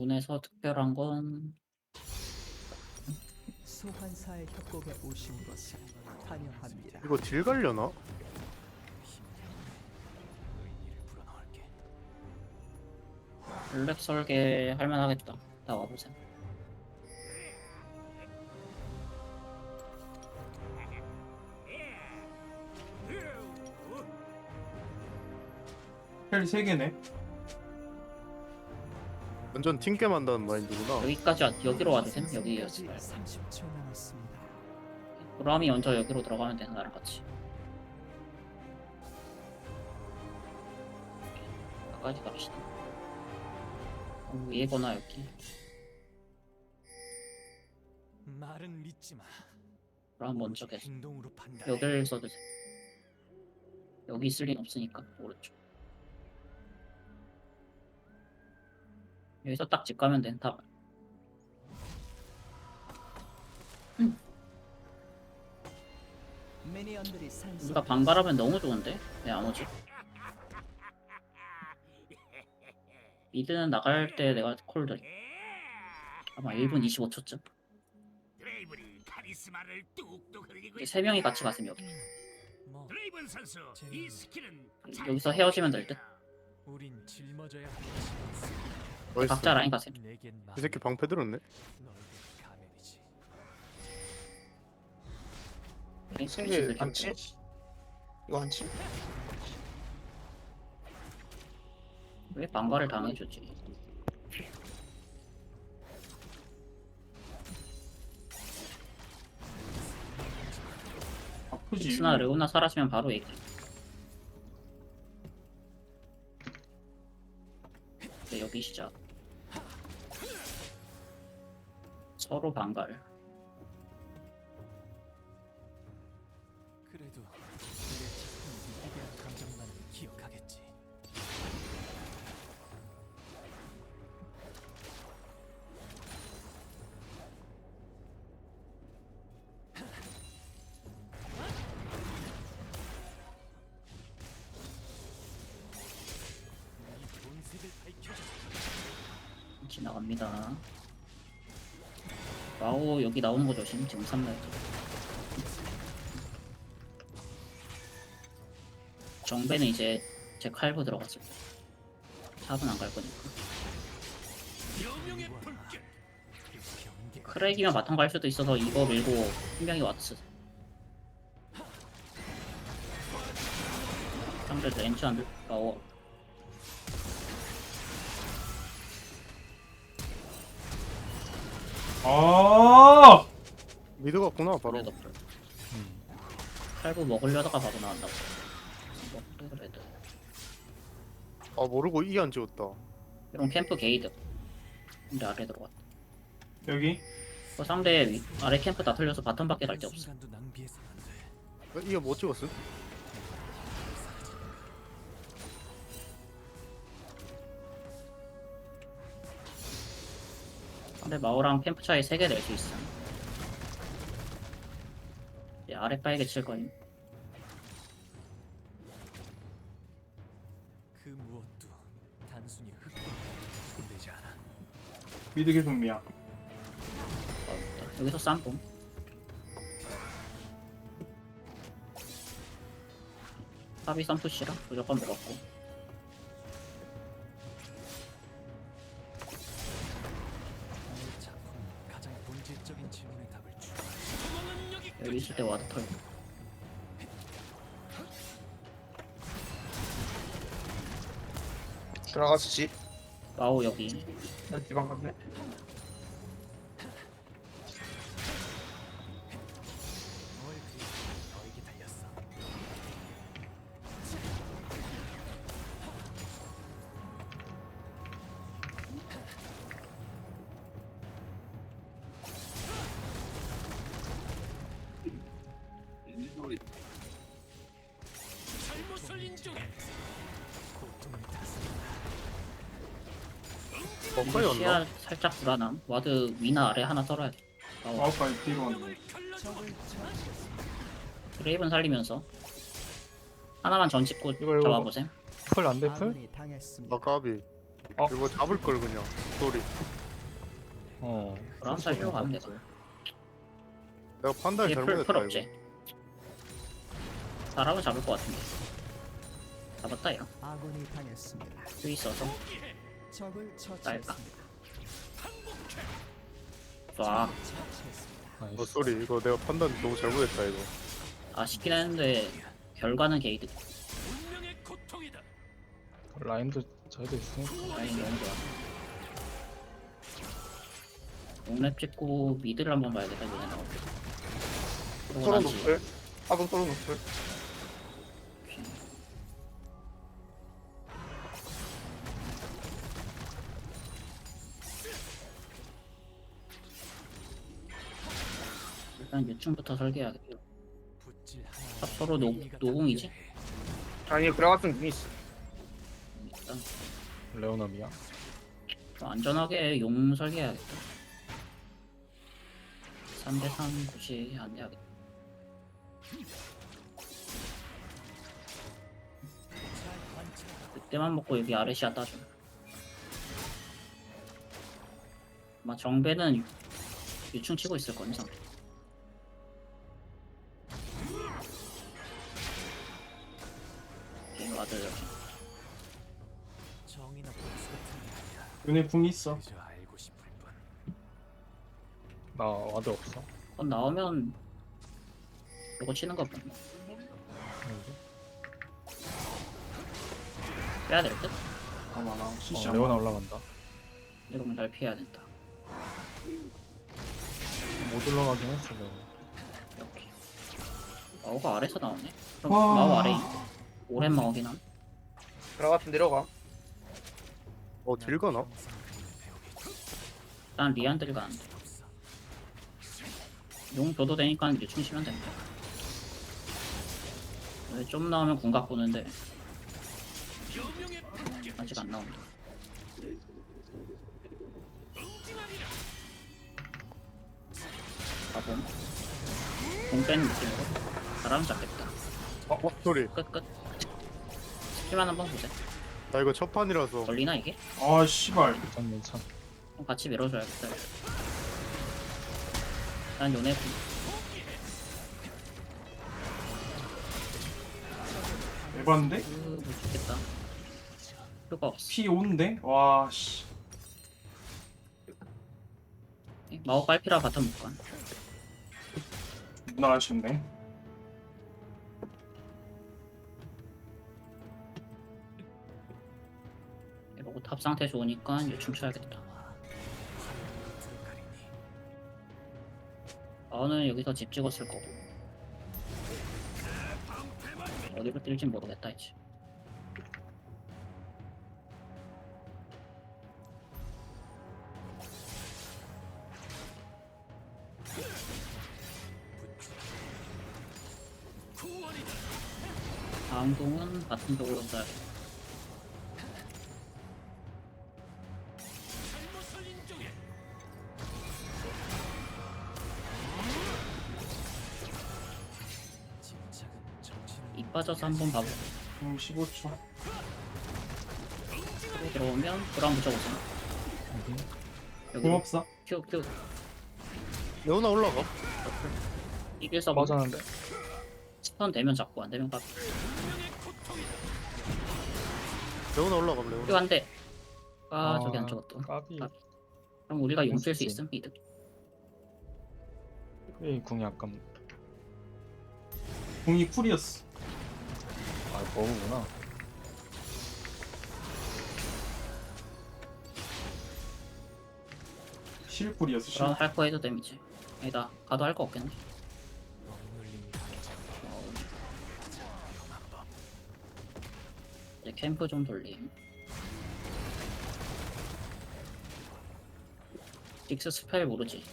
문에서 특별한 건 소환사의 협곡에 오신 것을 환영합니다. 이거 딜 갈려나? 블랙 설계 할만하겠다. 다 와보세요. 헬 3개네. 완전 팀게임 한다는 마인드구나. 여기까지 여기로 와주세요. 여기 까지 30초 남았습니다. 보람이 먼저 여기로 들어가면 되는 나랑 같이. 여기까지 갑시다. 위에거나 여기. 말은 믿지 마. 보람 먼저 계속. 행동으로 판단해. 여기를 써주세요. 여기 있을 린 없으니까 오른쪽. 여기서 딱 집 가면 돼. 다. 미니언들이 우리가 반발하면 너무 좋은데? 왜 안 오지? 미드는 나갈 때 내가 콜 드림. 아마 1분 25초쯤. 드레이븐이 카리스마를 뚝뚝 흘리고 이제 세 명이 같이 갔으면 여기. 뭐 드레이븐 선수 이 스킬은 여기서 헤어지면 될 듯. 우린 짊어져야 할 나이스. 각자 라인 가세요. 내겐 이 새끼 방패 들었네. 너희들 가면이지. 승리 안 치? 이거 안 치? 왜 반발을 당해주지? 아프지. 엑스나 레오나 사라지면 바로 얘기. 네, 여기 시작. 서로 반발. 그래도 내 작품이 위대한 감정만을 기억하겠지. 이 본색을 밝혀줘. 지나갑니다. 와우 여기 나오는 거 조심. 지금 3라이트. 정배는 이제 제 칼부 들어갔을 때. 탑은 안 갈 거니까. 여명의 불길 그 병기 크랙이면 바텀 갈 수도 있어서 이거 밀고 한 명이 와드 상대도 엔치 안 나와. 아! 미드 갔구나 바로. 그래도 칼부 먹으려다가 바로 나온다고. 그래도 아 모르고 이 안 지웠다. 이런 캠프 게이드. 근데 아래 들어갔다. 여기? 상대 아래 캠프 다 털려서 바텀밖에 갈 데 없어. 순간도 낭비해서는 안 돼. 이거 못 찍었음? 상대 마오랑 캠프 차이 3개 낼 수 있어. 이제 아래 빠이게 칠 거임. 그 무엇도 단순히 흙과 되지 않아. 미드 계속 미야. 여기서 쌈뽕. 탑이 쌈푸시라 무조건 먹었고. 나의 작품은 가장 본질적인 질문에 답을 주. 여기 있을 때 와드 털고. 들어가서 집. 마오 여기. 나 지방 갔네. 뭘 그리 너에게 달렸어. 잘못을 인정해 고통을 다스린다. 버퍼였나? 시야 살짝 불안함. 와드 위나 아래 하나 썰어야 돼. 마오. 마우까지 뒤로 왔네. 적을 처치했습니다. 레이븐 살리면서 하나만 전 찍고 이거. 잡아보셈. 풀 안 돼, 풀? 아군이 당했습니다. 아 까비. 이거 잡을 걸 그냥. 소리. 그럼 살리러 가면 되고. 내가 판단을 이게 풀 잘못했다 이거. 없지. 사람을 잡을 것 같은데. 잡았다 이거. 아군이 당했습니다. 수 있어서 적을 딸까? 처치했습니다. 쏴. 처치했습니다. 소리. 이거 내가 판단 너무 잘못했다 이거. 아쉽긴 했는데 결과는 게이드. 운명의 고통이다. 라인도 저희도 있으니까. 라인 너무 좋아. 용랩 찍고 미드를 한번 봐야겠다 이번에 나올 때. 그러고 서로 나지. 노플. 하동 서로 노플. 일단 유충부터 설계해야겠다. 붓질 하나. 아, 서로 노공이지? 아니 그래 같은 눈이 있어. 일단 레오나미야. 좀 안전하게 용 설계해야겠다. 3대3 굳이 안 해야겠다. 그때만 먹고 여기 아레시아 따줘. 아마 정배는 유충 치고 있을 거니 상대. 게임 와드 여기. 정이나 복수 같은 게 아니라 눈에 궁이 있어. 그저 알고 싶을 뿐. 나 와드 없어. 건 나오면 이거 치는 거 보면 빼야 될 듯? 아마 CC 레오나 올라간다. 이러면 잘 피해야 된다. 못 올라가긴 했어. 레오나. 이렇게. 마오가 아래서 나오네? 그럼 와. 마오 아래 오랜 마오긴 함. 그래 같은 내려가. 딜 가나? 난 리안들 가는데. 용 줘도 되니까 유충 치면 됩니다. 좀 나오면 궁각 보는데 여명의 불길. 아직 안 나온다. 가봄. 공 빼는 느낌으로 바람 잡겠다. 소리. 끝. 스킬만 한번 보자. 나 이거 첫 판이라서. 걸리나 이게? 아 씨발. 괜찮. 그럼 같이 밀어줘야겠다. 난 요네 에반데? 못 죽겠다. 필요가 없어. 피 오는데? 와 씨. 마오 빨피라 바텀 못 가. 누나 아쉽네. 이러고 탑 상태 좋으니까 유충 쳐야겠다. 마오는 여기서 집 찍었을 거고. 어디로 뛸진 모르겠다 이제. 구원이다. 다음 공은 같은 쪽으로 써야겠다. 잘못을 인정해. 침착은 정신을 이 빠져서 한번 봐볼게. 15초. 프로 들어오면 브라운 붙여보자. 여기 궁 없어. 큐 레오나 올라가. 이길 서 빠졌는데. 스턴 되면 잡고 안 되면 각. 레오나 올라가. 레오나. 큐 한 대. 아 저기 안 죽었다. 까비. 아. 그럼 우리가 용 쓸 수 괜찮지. 있음 이득. 이 궁이 아깝네. 궁이 쿨이었어. 아 버그구나. 실쿨이었어. 실. 브라운 할거 해도 데미지. 아니다 가도 할 거 없겠네. 억눌린 감정. 이제 캠프 좀 돌림. 딕스 스펠 모르지.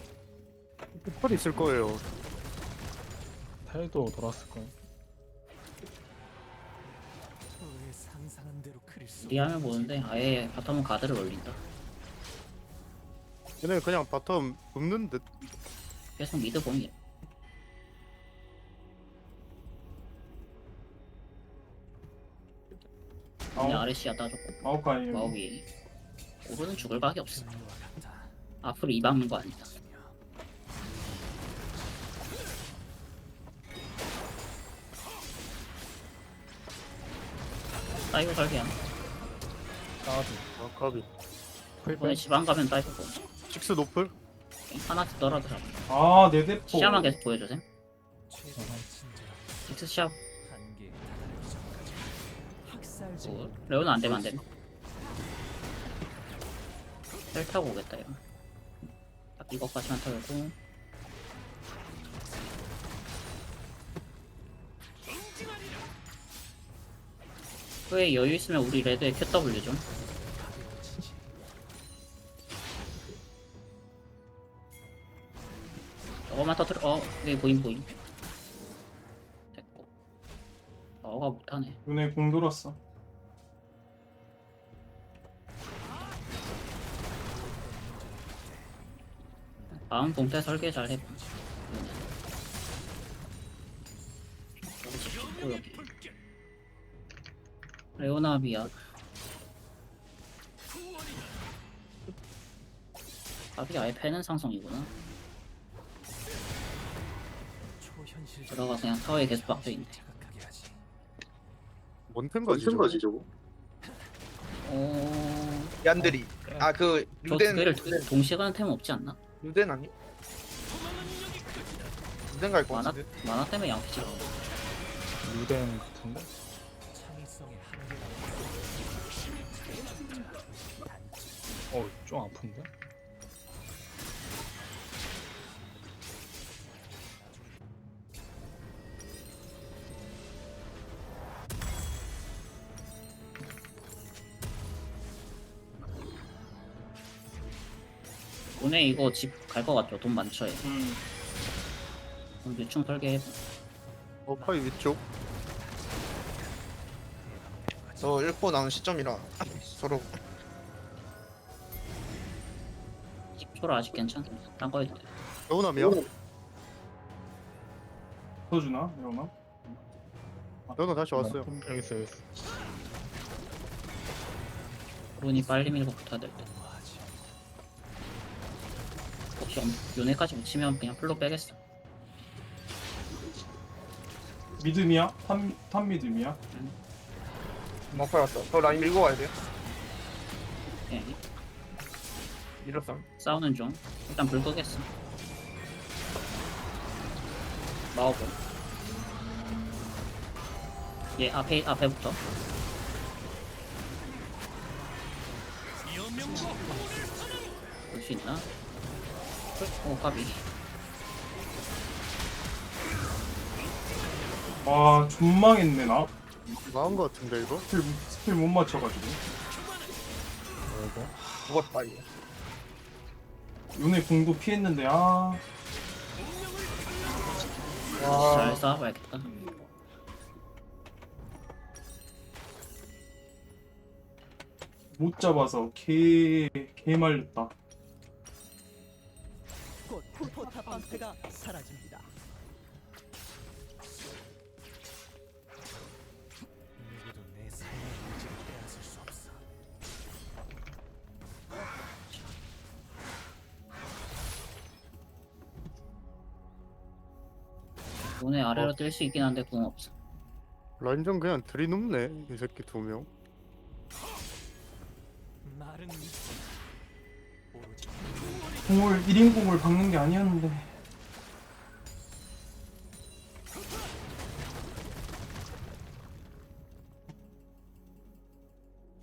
펄 있을 거예요. 텔도 돌았을 거야. 왜 상상한 대로 그릴 수 리하면 보는데 아예 바텀은 가드를 올린다. 얘네 그냥 바텀 굽는 듯. 계속 미드 공이. 그냥 아홉 아레시아 따줬고 아홉 가이. 마오기 오른은 죽을 각이 없어. 승리와 같아. 앞으로 이 박는 거 아니다. 다이브 설계야. 까비. 아 까비. 이번에 집 안 가면 다이브고. 식스 노플? 하나씩 떨어져. 아, 내 대포. 시야만 계속 보여주세요. 최대한 친절하게 엑스 시야. 한계에 다다르기 전까지. 학살지. 레오는 안 되면 안 돼. 셀 타고 오겠다 이거. 딱 이거까지만 털고. 후에 여유 있으면 우리 레드에 QW 좀. 가벼워지지. 저거만 터뜨려. 여기 보임. 됐고. 어가 못하네. 눈에 공 돌았어. 다음 봉태 설계 잘 해봐. 여기 집 짓고 여기. 레오나비아. 답이 아예 패는 상성이구나. 초현실적인 들어가 그냥 타워에 계속 박혀있네. 자극하게 하지. 뭔 템바지 저거? 얀드리. 아 그 저 두 루덴. 개를 동시에 가는 템은 없지 않나? 루덴 아니? 루덴 갈것 만화, 같은데. 만화 때문에 양피지. 루덴 같은데? 창의성의 한계가 좀 아픈데? 오늘 이거 집 갈 것 같죠? 돈 많죠? 얘. 음. 그럼 유충 설계해봐. 파이 위쪽. 저 1포 나온 시점이라 서로 10초로 아직 괜찮아. 딴 거 해도 돼. 레오나미야? 써주나? 이러나? 레오나 다시 왔어요. 여기 있어, 여기 있어. 돈이 빨리 밀고 붙어야 될 때. 너무하지. 혹시 요네까지 묻히면 그냥 풀로 빼겠어. 믿음이야? 탑 믿음이야? 마파 왔어. 저 라인 밀고 가야 돼요. 예. 밀었어. 싸우는 중. 일단 불 끄겠어. 마오고. 얘 앞에부터. 볼 수 있나? 오 까비. 아, 존망했네 나. 나은 거 같은데 이거? 스킬 못 맞춰가지고. 죽었다 이거. 눈에 공도 피했는데 아. 잘 싸워봐야겠다. 못 잡아서 개 말렸다. 곧 포탑 방패가 사라집니다. 누구도 내 삶의 의지를 빼앗을 수 없어. 눈에 아래로 뜰 수 있긴 한데 궁 없어. 라인전 그냥 들이눕네 이 새끼 2명. 말은 오로지 공을 1인공을 박는 게 아니었는데.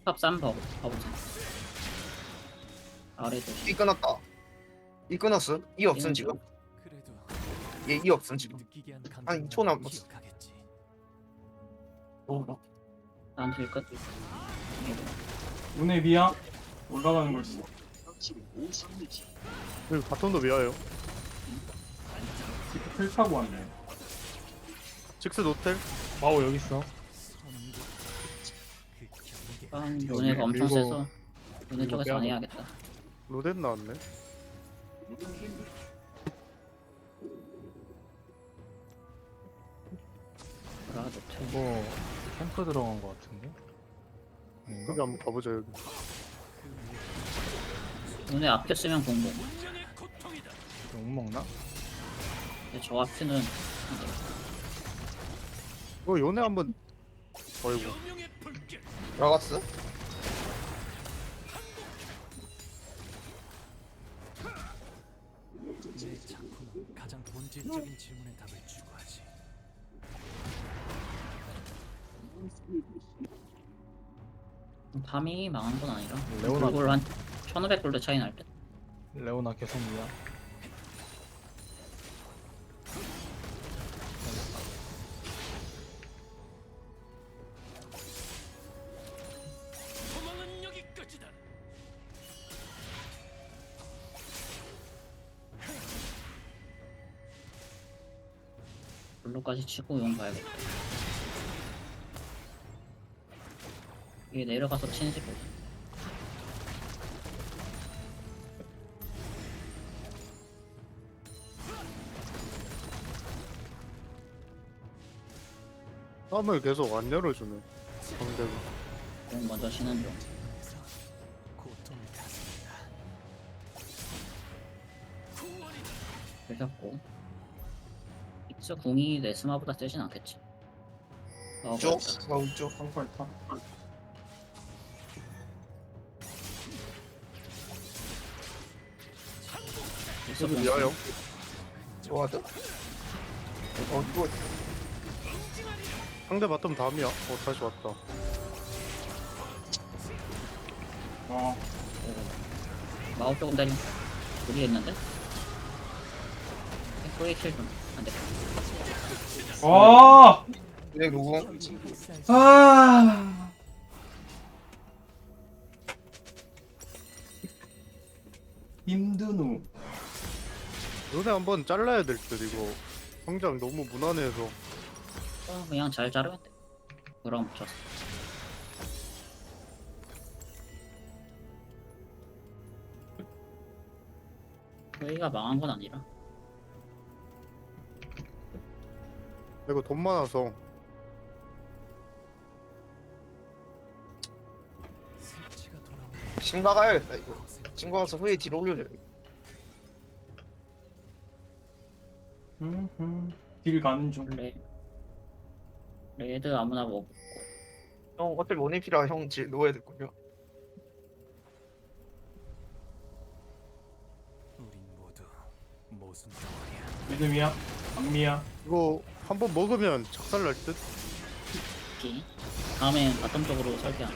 탑 싼 봐보자. 아래도. 이 끊었다. 이 끊었어. 이 없음 지금. 그래도 얘이 없음 지금. 느끼게 한 한 2초 남았어. 기억하겠지. 난 될 것. 눈에 미야 올라가는 걸 써. 여기 바텀도 미아요. 풀 타고 왔네. 식스 노텔. 마오 여기 있어. 선구 그 경계 눈에가 엄청 밀고- 세서 눈에 밀고 쪽에서 안 빼야 해야겠다. 로덴 나왔네. 그라 노텔. 이거 캠프 들어간 거 같은데? 아닌가? 여기 한번 가보자 여기. 그 위에 눈에 앞에 쓰면 공공. 운명의 고통이다. 못 먹나? 근데 저 앞에는 안 돼. 이거 요네 한번. 어이구. 여명의 불길. 나갔어? 내 작품은 가장 본질적인 질문에 답을 추구하지. 밤이 망한 건 아니라 레오나 골 한 1500골드 차이 날 때. 레오나 계속 미야. 소망은 여기까지다. 블루까지 치고 용 가야겠다. 이게 내려가서 치는 거지. 땀을 계속 안 열어주네. 상대가. 용 먼저 치는 중. 그래서 고통을 다스린다. 구원이다. 긁혔고. 익스 궁이 네스마보다 세진 않겠지. 쪽? 쪽. 방파 있다. 익스 저도 궁 미아요. 좋아하죠? 이거 상대 바텀 다음이야. 다시 왔다. 어, 마우 조금 때리면 무리했는데? 프레이킬 좀 안돼. 아, 내 누구? 아, 임드누. 요네 한번 잘라야 될 듯 이거. 성장 너무 무난해서. 그냥 잘 자르면 돼. 그럼 졌어. 저희가 망한 건 아니라. 이거 돈 많아서. 색치가 돌아오는 신가 가야겠다 이거. 거센 신가 가서 후에 뒤로 올려줘. 딜 가는 중. 레드 아무나 먹고. 형 어차피 원인피라 형 질 놓아야 됐군요. 우린 모두 모순 덩어리야. 믿음이야? 악미야? 이거 한번 먹으면 착살 날 듯. 기. 다음엔 바텀 쪽으로 설계하자.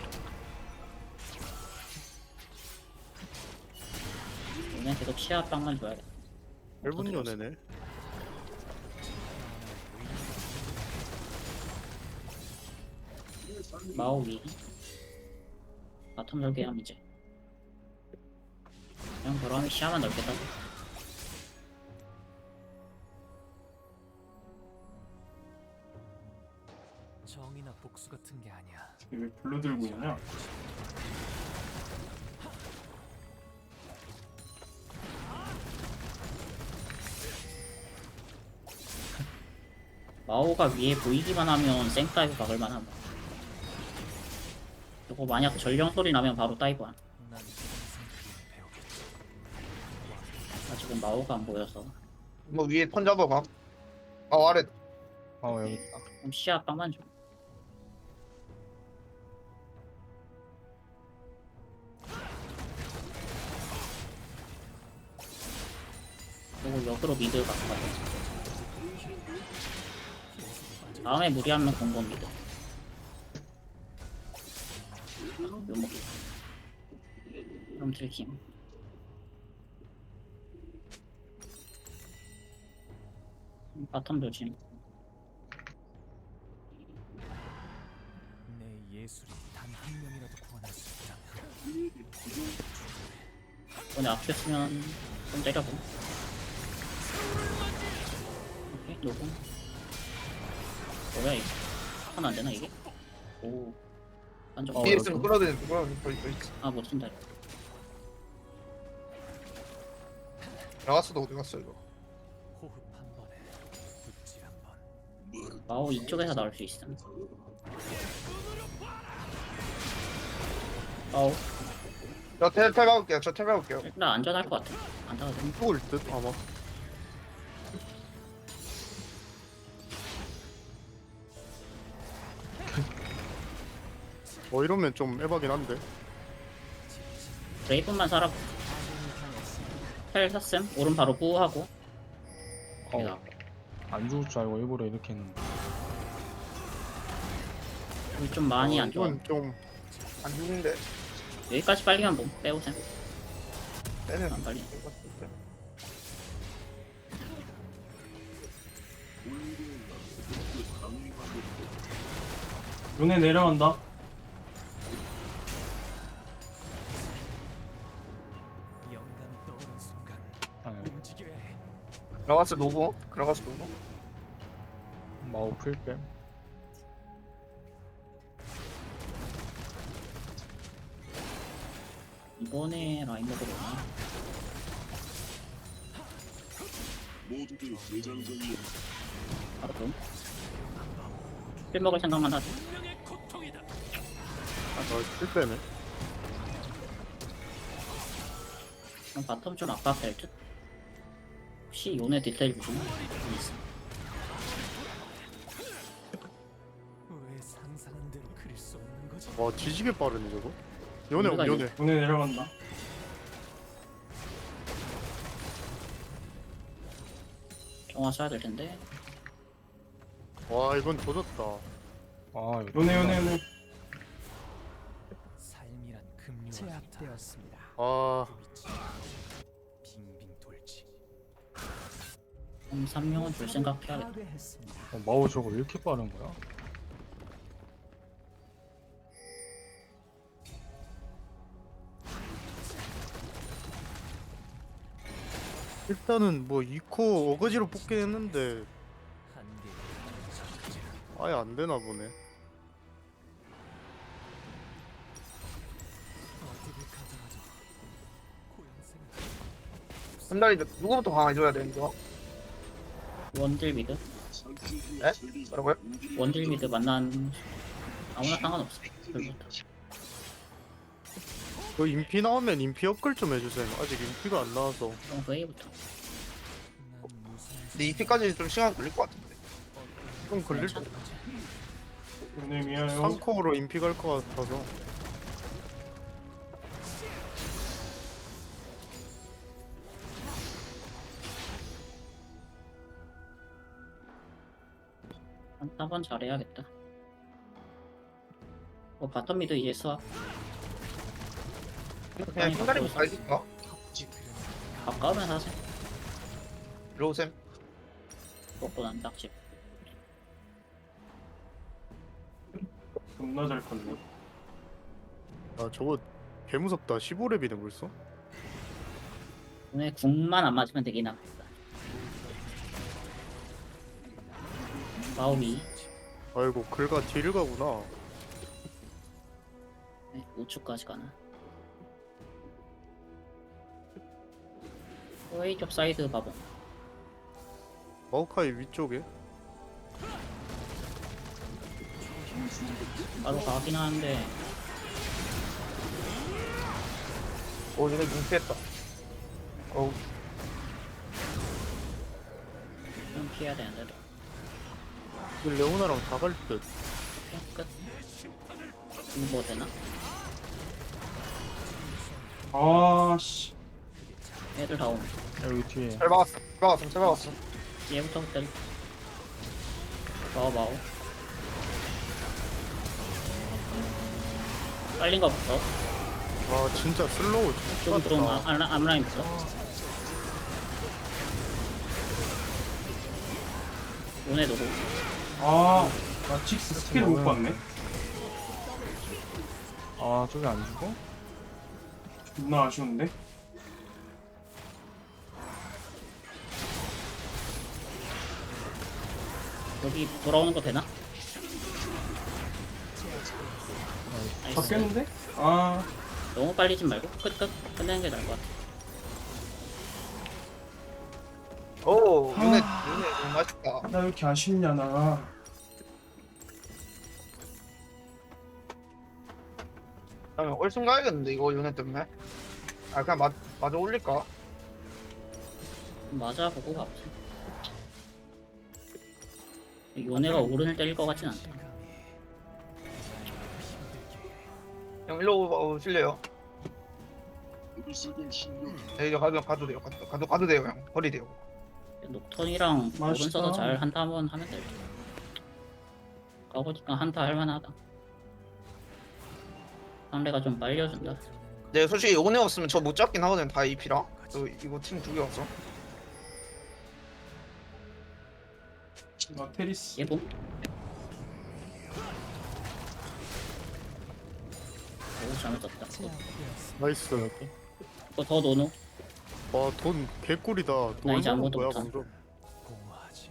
오늘 계속 치아 빵만 줘야겠다. 1분 연애네. 마오 위. 바텀 설계함 이제. 그냥 바로 시야만 넓겠다. 정의나 복수 같은 게 아니야. 왜 블루 들고 있냐? 마오가 위에 보이기만 하면 생다이브 박을만 함. 그리고 만약 전령 소리 나면 바로 다이브함. 난 평생 그림을 배우겠지. 아직은 마오가 안 보여서. 뭐 위에 턴 잡아봐. 아 아래. 여기 있다. 그럼 시야 빵만 줘. 그리고 역으로 미드 갖고 가야지. 다음에 무리하면 공공 미드. 묘목이. 그럼 들킴. 바텀 조심. 내 예술이 단 한 명이라도 구원할 수 있다면 오늘 앞에 쓰면 좀 때려보. 오케이, 노고. 뭐야 이거? 하나 안 되나 이게? 오. 한적 위에 여기. 있으면 끌어대는 누구야? 있지. 아, 못 쓴다. 이거. 나갔어도 어디 갔어 이거? 호흡 한 번에 붓질 한 번. 마오 이쪽에서 나올 수 있음. 마오. 텔 가볼게요. 저 텔 가볼게요. 일단 안전할 것 같아. 안 타도 돼. 죽을 듯 아마. 이러면 좀 에바긴 한데. 레이븐만 살아. 텔 샀음. 오른 바로 부하고. 안 죽을 줄 알고 일부러 이렇게 했는데. 우리 좀 많이 안 좋아. 이건 좀 안 죽는데. 여기까지 빨리만 빼오셈. 빼는. 안 빨리. 눈에 내려간다. 영감이 떠오른 순간 아, 움직여야 해. 들어갔어 노고. 들어갔어 노고. 마우 풀뱀. 이번에 라인 먹으러 오나? 바로 봄. 필 먹을 생각만 하지. 운명의 고통이다. 실패네. 그럼 바텀 좀 압박될 듯? 혹시 요네 디테일 보시면 있어. 왜 상상한 대로 그릴 수 없는 거지? 와 뒤지게 빠르네 저거. 연애 우리가 연애. 눈에 내려간다. 정화 써야 될 텐데. 와 이건 조졌다. 아, 이거 눈에. 삶이란 급류와 같아. 제압되었습니다. 아 빙빙 돌지. 3명은 줄 생각해야겠다. 파괴했습니다. 마우 저거 왜 이렇게 빠른 거야? 일단은 뭐 2코 어거지로 뽑긴 했는데 한계. 아예 안 되나 보네. 어디를 가더라도 고향 생각. 한달이 누구부터 강해져야 되는 거? 원딜 미드. 에? 뭐라고요? 원딜 미드 만난 아무나 상관없어. 그부터. 그 인피 나오면 인피 업글 좀 해주세요. 아직 인피가 안 나와서. 그럼 그 A부터. 난 무슨 근데 이피까지 좀 시간 걸릴 것 같은데. 좀 걸릴 괜찮아. 눈에 미아요. 3코어로 인피 갈 것 같아서. 한번 잘해야겠다. 바텀 미드 이제 수학. 그냥 한달이 못 가야겠다. 가까우면 사실 들어오셈. 먹고 난 딱집. 존나 잘 컸네. 아 저거 개 무섭다. 15렙이네 벌써. 오늘 궁만 안 맞으면 되긴 하겠다. 마오미. 아이고 글가 뒤를 가구나. 네, 우측까지 가나. 웨이쪽 사이드 바보. 마오카이 위쪽에. 바로 가긴 하는데 오 얘네 눈 피했다. 어우 좀 피해야 되는데. 그 레오나랑 다 갈 듯. 끝. 뭐 되나? 아씨. 애들 다 오네. 여기 뒤에 잘 막았어. 잘 막았어. 얘부터 때려. 마오. 빨린 거부터. 아 진짜 슬로우 좀 들어온 좋았다. 암라인부터. 오네 누구? 나 직스 스킬 못 봤네. 아 저기 안 죽어? 존나 아쉬운데. 여기 돌아오는 거 되나? 나이스. 바뀌었는데? 아, 너무 빨리진 말고 끝 끝내는 게 나을 것 같아. 오 눈에 너무 맛있다. 나 왜 이렇게 아쉽냐 나. 그러면 얼순 가야겠는데 이거 요네 때문에. 아 그냥 마저 올릴까? 맞아보고 가보자. 요네가 오른을 때릴 것 같진 않다. 형 일로 오실래요? 네, 이제 가도 돼요. 가도 돼요 형. 버리 돼요. 녹턴이랑 오른 맛있다. 써서 잘 한타만 하면 될 듯. 가보니까 한타 할만하다. 상대가 좀 빨려준다. 네 솔직히 요네 없으면 저 못 잡긴 하거든 다 EP랑. 이거 팀 2개 없어. 나 테리스. 얘봄. 오 잘못졌다. 제압되었습니다. 나이스. 이거 더 노노. 와, 돈 개꿀이다. 나 이제 얼마나 아무것도 거야, 못한다. 방금? 공허하지.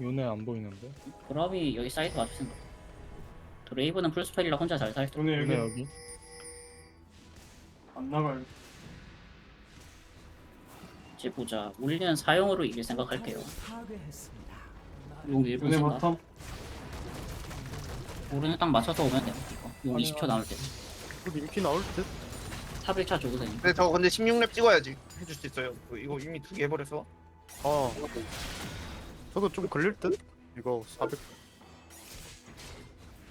요네 안 보이는데? 브라비 여기 사이드 와줄 생각. 드레이브는 풀스펠이라 혼자 잘 살 듯. 요네 여기 요네 여기. 안 나가요. 이제 보자. 우리는 사용으로 이길 생각할게요. 파괴했습니다. 용 1분 요네 생각. 바텀. 오른에 딱 맞춰서 오면 돼. 이거. 용 아니, 20초 남을 때. 그 인피 나올 듯? 탑 1차 줘도 되니까. 근데 저 근데 16렙 찍어야지 해줄 수 있어요. 이거 이미 2개 해버려서. 아. 저도 좀 걸릴 듯? 이거 400.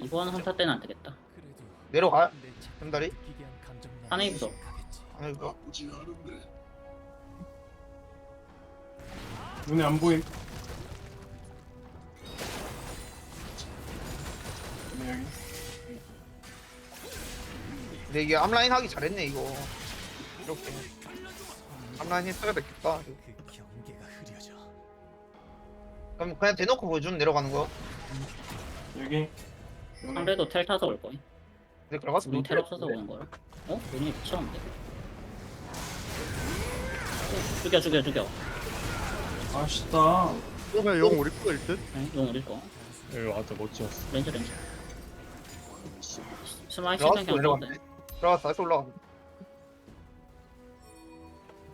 이번 한타 때는 안 되겠다. 그래도 내려가. 내 착각을 왼다리. 느끼게 한 감정 난 하나 입어. 생각하겠지. 아니 이거. 요네 안 보임. 요네 여기. 근데 이게 앞라인 하기 잘했네 이거. 이렇게. 앞라인 했어야 됐겠다. 그 경계가 흐려져. 그럼 그냥 대놓고 보여주면 내려가는 거. 여기. 요네. 상대도 텔 타서 올 거야. 근데 들어가서 우린 텔 없어서 오는 거야. 어? 돈이 미쳤는데. 죽여. 아쉽다. 그러면 용 우리 거일 듯? 아니, 용 우리 거. 여기 와드 멋지었어. 렌즈. 스마이시는 들어가서 그냥 내려갔네. 돼. 들어가서 다시 올라가네.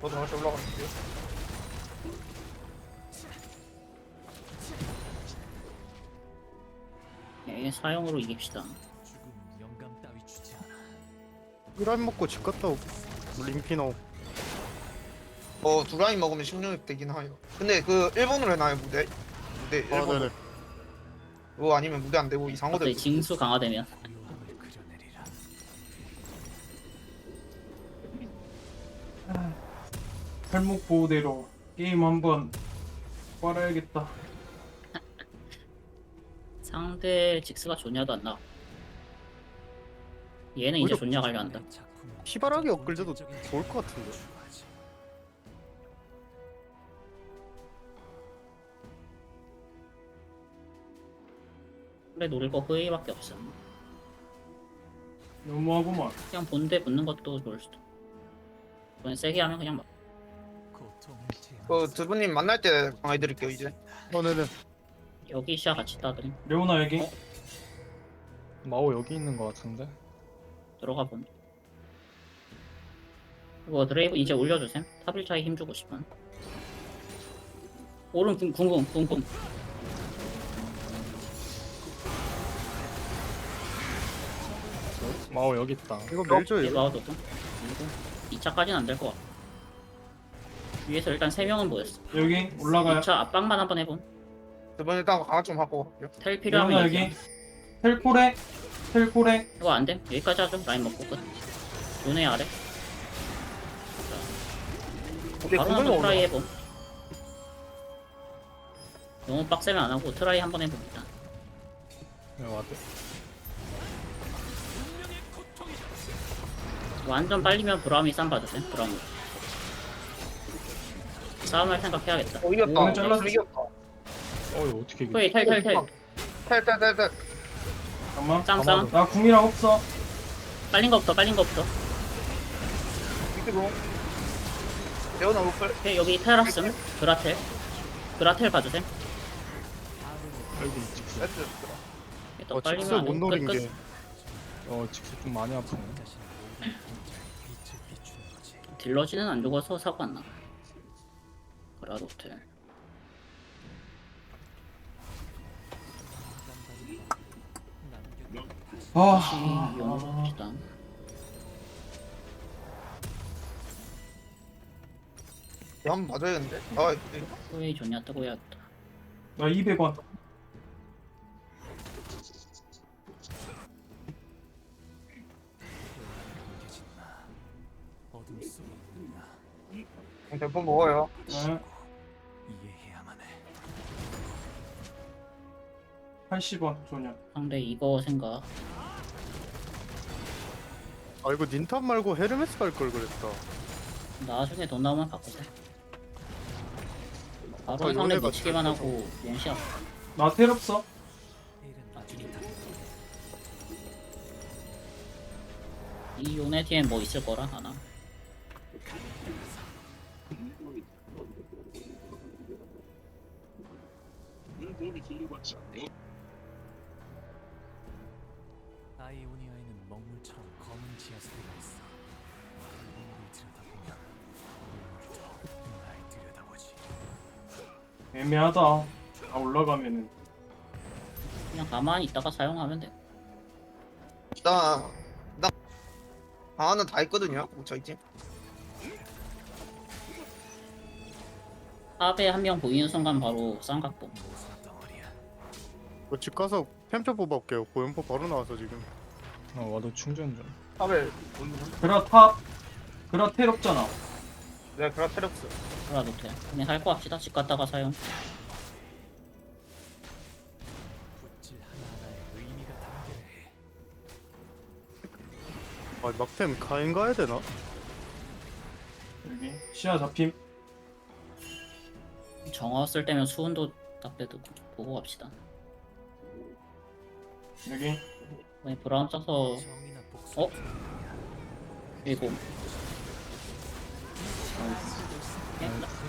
저도 다시 올라갔는데. 예, 사용으로 이깁시다. 죽음 영감 따위 주지 않아. 꿀안 먹고 집 갔다 오고. 우리 인피 나오. 두 라인 먹으면 16렙 되긴 하요. 근데 그 일본으로 해놔요 무대. 무대 아, 일본. 네네. 그거 아니면 무대 안 되고 이상호 갑자기 되고. 징수 강화되면 묘함을 그려내리라. 팔목 보호대로 게임 한번 빨아야겠다. 상대 직스가 좋냐도 안 나와. 얘는 이제 오히려 좋냐 관련한다. 내 작품은 희발하게 엇글려도 본질적인 좋을 것 같은데. 추구하지. 그래 노릴 거 흐이밖에 없어. 너무하구만. 그냥 본대 붙는 것도 좋을 수도. 그냥 세게 하면 그냥 막. 고통을 두 분님 만날 때 강화해드릴게요 이제. 네네. 여기 시야 같이 따드림. 레오나 여기. 어? 마오 여기 있는 것 같은데? 들어가 본. 이거 드레이브 이제 올려주셈. 탑 1차에 힘주고 싶은. 오른 궁궁. 마오 여기 있다. 이거 밀죠, 이거. 얘마워도 좀. 2차까지는 안 될 것 같아. 위에서 일단 3명은 보였어. 여기 올라가요. 2차 압박만 한번 해봄. 두 분 일단 강화 좀 하고 갈게요. 텔 레오나 필요하면 여기. 얘기해. 텔코레. 이거 안 돼. 여기까지 하죠. 라인 먹고 끝. 요네 아래. 근데 바로 그걸로 한번 트라이 올라. 해봄. 너무 빡세면 안 하고 트라이 한번 해봅니다. 여기 와드. 운명의 고통이다. 완전 빨리면 브라움이 쌈 봐주세요. 브라움. 싸움할 생각해야겠다. 이겼다. 오늘 잘랐어. 이겼다. 이거 어떻게 이겨? 거의 텔. 텔. 잠깐만. 쌈. 나 궁이랑 없어. 빨린 거부터. 이기고. 레오나 로플. 오케이, 여기 테라스. 그라텔 봐주세요. 여기 직스. 나이스. 더 직스 빨리면 안 못 돼. 노린 끝. 게. 직스 좀 많이 아프네. 자신의 모든 빛을 비추는 거지. 딜러지는 안 죽어서 사고 안 나. 그라도텔. 남겨둔 다시 다시 아, 용으로 봅시다. 이거 한번 맞아야겠는데? 아 이거 후웨이 좋냐 뜨고 해야겠다. 나 200원. 어둠 속에 있는 나 대폰 먹어요. 네. 이해해야만 해. 80원 조냐. 상대 이거 생각. 아 이거 닌탑 말고 헤르메스 갈 걸 그랬다. 나중에 돈 나오면 바꾸자. 바로 아까 상대 요네가 놓치기만 하고 용시야. 나 텔 없어. 일은 나중이다. 이 요네 뒤엔 뭐 있을 거라 하나. 아이오니아에는 먹물처럼 검은 지하수가 있어. 물을 들여다보면 물도 날 들여다보지. 애매하다. 다 올라가면은. 그냥 가만히 있다가 사용하면 돼. 나 방안은 다 있거든요. 묻혀있지. 탑에 한 명 보이는 순간 바로 쌍각봉. 모성 덩어리야. 이거 집 가서 템점 뽑아올게요. 고연포 바로 나와서 지금. 와도 충전 좀. 탑에 그라 탑. 그라 텔 없잖아. 네 그라테럭스. 그래도 돼. 그냥 할 거 합시다. 집 갔다가 사용. 붓질 하나하나에 의미가 담겨 해. 아 막템 가인 가야 되나? 여기 시야 잡힘. 정화 쓸 때면 수은도 딱 빼도 보고 갑시다. 여기 왜 브라운 써서 정의나 복수. 어? 그리고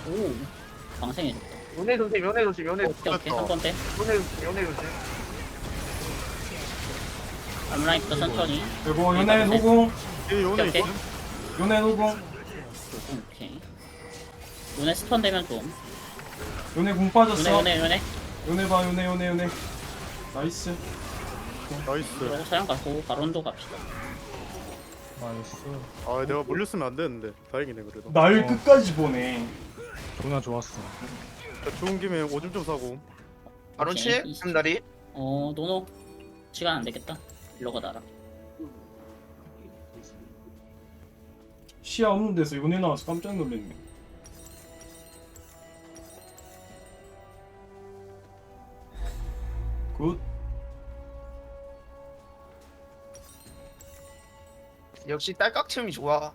오 방생해줬다. 연애 조심, 연애 조심, 연애 조심, 오케이 한 번 때. 연애 조심, 연애 조심. 암라인부터 천천히. 그리고 연애 노공. 얘 요네 오케이. 있음? 연애 노공. 오케이. 요네 스턴 되면 좀. 연애 공 빠졌어. 요네. 연애 봐 연애. 나이스. 나이스. 그러고 사용 갖고 바론도 갑시다. 나이스. 아 내가 물렸으면 안 되는데 다행이네 그래도. 날 끝까지 보네. 존나 좋았어. 자, 좋은 김에 오줌 좀 사고. 바로 오케이. 치? 한 다리. 노노. 시간 안 되겠다. 일로가 나라. 시야 없는 데서 연애 나와서 깜짝 놀랐네. 굿. 역시 딸깍침이 좋아.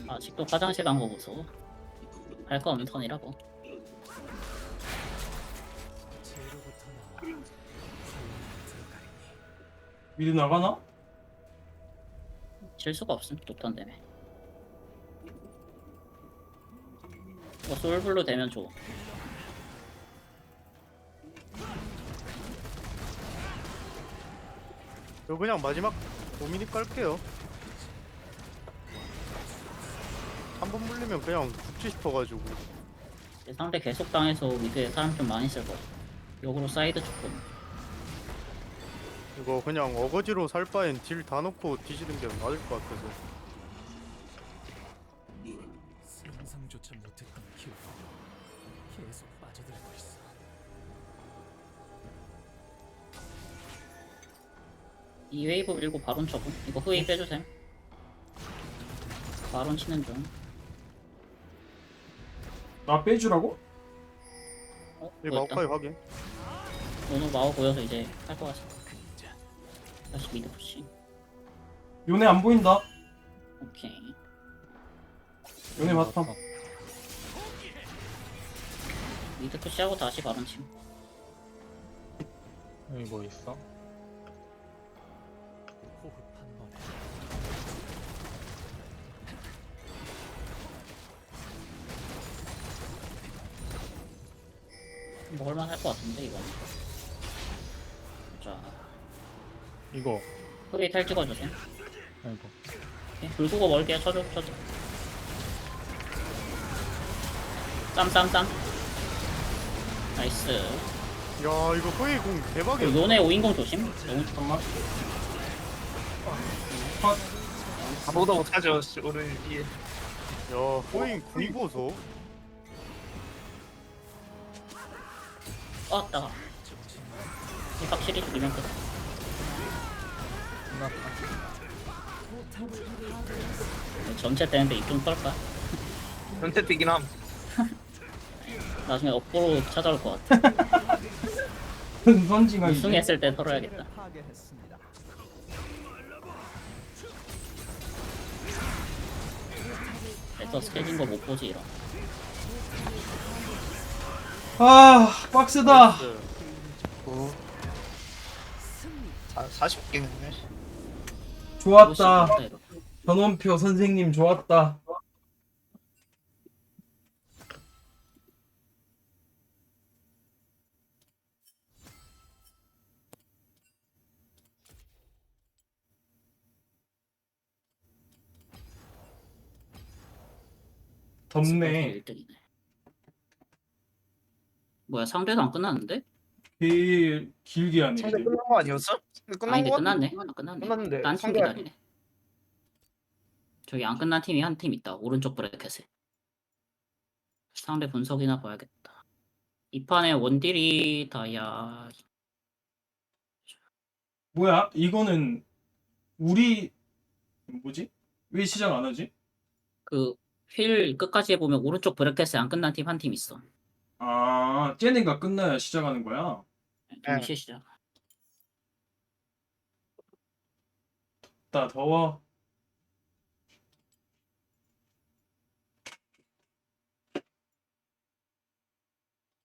아직도 화장실 간 거 무서워. 할 거 없는 턴이라고. 재료부터 나와. 사용이 들어가리니. 미드 나가나? 질 수가 없음. 독턴 때문에. 솔블루 되면 좋아. 이거 그냥 마지막 5미니 깔게요. 한 번 물리면 그냥 죽지 싶어가지고. 상대 계속 당해서 미드에 사람 좀 많이 쓸 거야. 역으로 사이드 조금. 이거 그냥 어거지로 살 바엔 딜 다 넣고 뒤지는 게 맞을 것 같아서. 상상조차 못했던 기회로 계속 빠져들고 있어. 이 웨이브 밀고 바론 쳐고. 이거 후웨이 빼주셈. 바론 치는 중. 나 빼주라고? 이 보였다. 마오카이 확인. 오늘 마오 보여서 이제 할 거 같아. 다시 미드 푸시. 연애 안 보인다. 오케이. 연애 바텀. 미드 푸시하고 다시 바론 침. 여기 뭐 있어? 호흡 한 번에 먹을만 할 것 같은데 이건. 자, 이거. 후웨이 탈 찍어주세요. 아이고. 오케이. 불구고 멀게 쳐줘. 쌈. 나이스. 야 이거 호이 공 대박이야. 요네 5인공 조심. 너무 잠깐만. 아무도 못하죠 오른 위에. 야 호이 궁 보소. 따가. 확실히 죽이면 끝. 전체 때는데 입좀 떨까? 전체 뛰긴 함. 나중에 업보로 찾아올 것 같아. 선징아 이제. 우승했을 때 털어야겠다. 파괴했습니다. 넥서스 깨진 거 못 보지 이런. 아 빡세다. 40개겠네. 좋았다. 전원표 선생님 좋았다. 덥네. 1등이네. 뭐야 상대도 안 끝났는데? 제일 길게 하네. 상대 이제. 끝난 거 아니었어? 근데 끝난 아닌데 거 끝났네. 같은데? 끝났네. 끝났는데 딴 팀 상대 기다리네. 저기 안 끝난 팀이 한 팀 있다. 오른쪽 브레켓에. 상대 분석이나 봐야겠다. 이 판에 원딜이 다야. 뭐야? 이거는 우리 뭐지? 왜 시작 안 하지? 그 휠 끝까지 해보면 오른쪽 브레켓에 안 끝난 팀 한 팀 있어. 아, 쟤네가 끝나야 시작하는 거야. 동시에 시작. 나 더워.